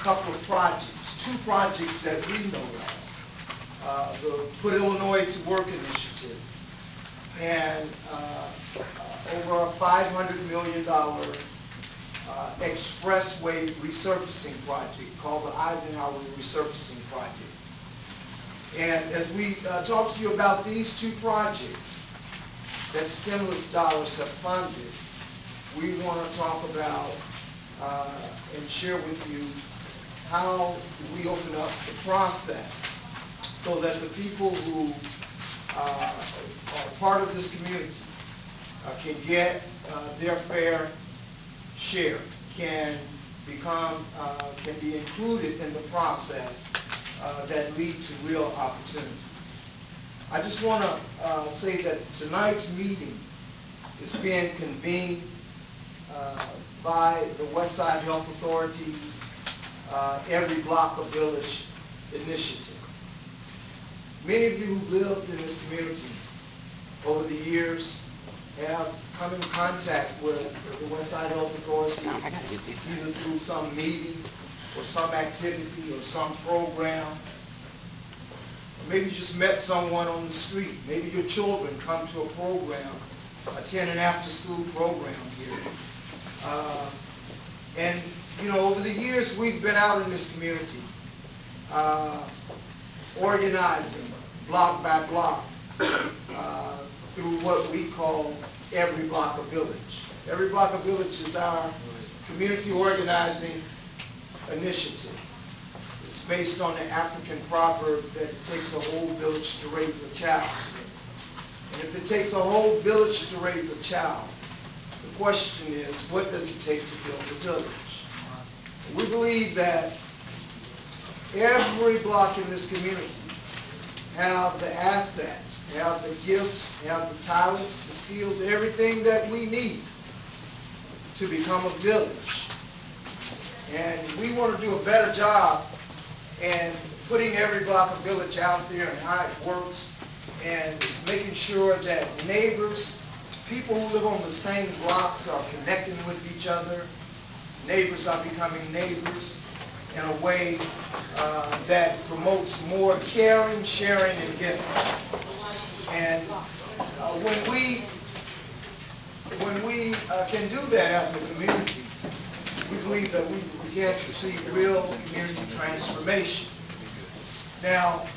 couple of projects, two projects that we know of. The Put Illinois to Work initiative and over a $500 million expressway resurfacing project called the Eisenhower Resurfacing Project. And as we talk to you about these two projects that stimulus dollars have funded, we want to talk about and share with you how we open up the process so that the people who are part of this community can get their fair share, can be included in the process that lead to real opportunities. I just want to say that tonight's meeting is being convened by the Westside Health Authority Every Block a Village initiative. Many of you who lived in this community over the years have come in contact with the Westside Health Authority either through some meeting or some activity or some program. Or maybe you just met someone on the street. Maybe your children come to a program, attend an after-school program here. And, you know, over the years we've been out in this community organizing block by block through what we call Every Block a Village. Every Block a Village is our community organizing initiative. It's based on the African proverb that it takes a whole village to raise a child. And if it takes a whole village to raise a child, the question is, what does it take to build a village? We believe that every block in this community have the assets, have the gifts, have the talents, the skills, everything that we need to become a village. And we want to do a better job in putting Every Block a Village out there and how it works and making sure that neighbors, people who live on the same blocks are connecting with each other. Neighbors are becoming neighbors in a way that promotes more caring, sharing, and giving. And when we can do that as a community, we believe that we begin to see real community transformation. Now,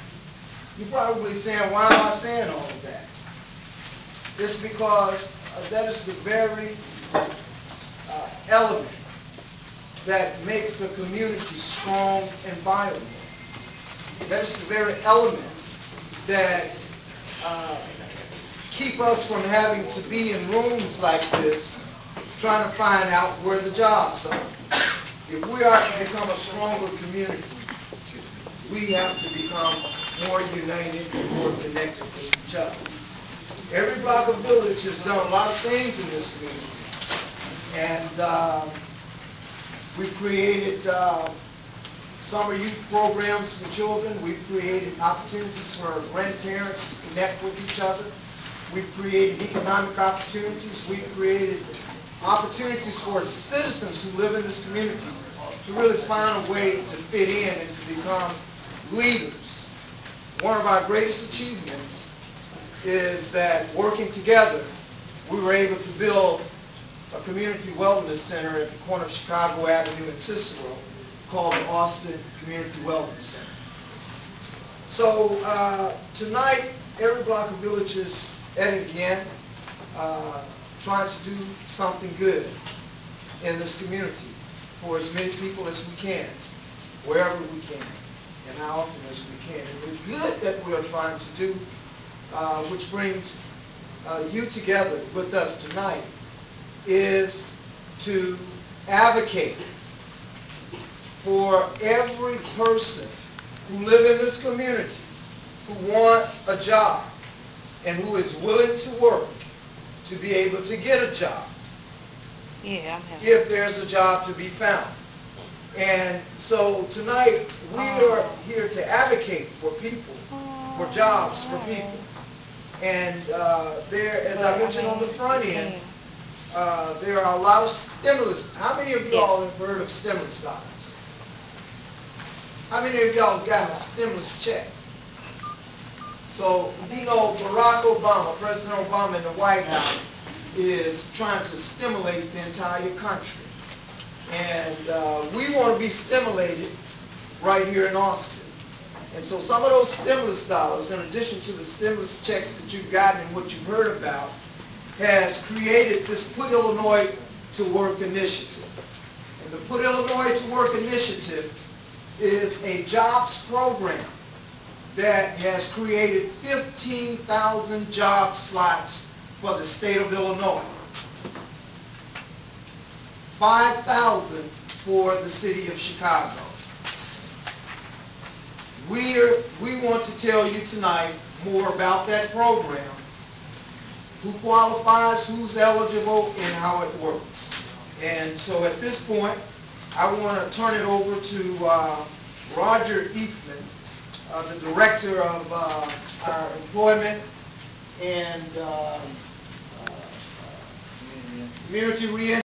you're probably saying, why am I saying all of that? It's because that is the very element that makes a community strong and viable. That is the very element that keep us from having to be in rooms like this trying to find out where the jobs are. If we are to become a stronger community, we have to become more united and more connected with each other. Every Block of Village has done a lot of things in this community. And we've created summer youth programs for children. We've created opportunities for grandparents to connect with each other. We've created economic opportunities. We've created opportunities for citizens who live in this community to really find a way to fit in and to become leaders. One of our greatest achievements is that working together, we were able to build a community wellness center at the corner of Chicago Avenue and Cicero called the Austin Community Wellness Center. So tonight, Every Block of Village is at it again, trying to do something good in this community for as many people as we can, wherever we can, and how often as we can. And the good that we are trying to do, which brings you together with us tonight, is to advocate for every person who live in this community who want a job and who is willing to work to be able to get a job. Yeah, if there's a job to be found. And so tonight we are here to advocate for people, for jobs for people. And there, as I mentioned on the front end, there are a lot of stimulus. How many of you all have heard of stimulus dollars? How many of y'all got a stimulus check? So, you know, Barack Obama, President Obama in the White House, is trying to stimulate the entire country. And we want to be stimulated right here in Austin. And so some of those stimulus dollars, in addition to the stimulus checks that you've gotten and what you've heard about, has created this Put Illinois to Work initiative. And the Put Illinois to Work initiative is a jobs program that has created 15,000 job slots for the state of Illinois. 5,000 for the city of Chicago. We want to tell you tonight more about that program, who qualifies, who's eligible, and how it works. And so at this point, I want to turn it over to Roger Eastman, the Director of our Employment and Community Reentry.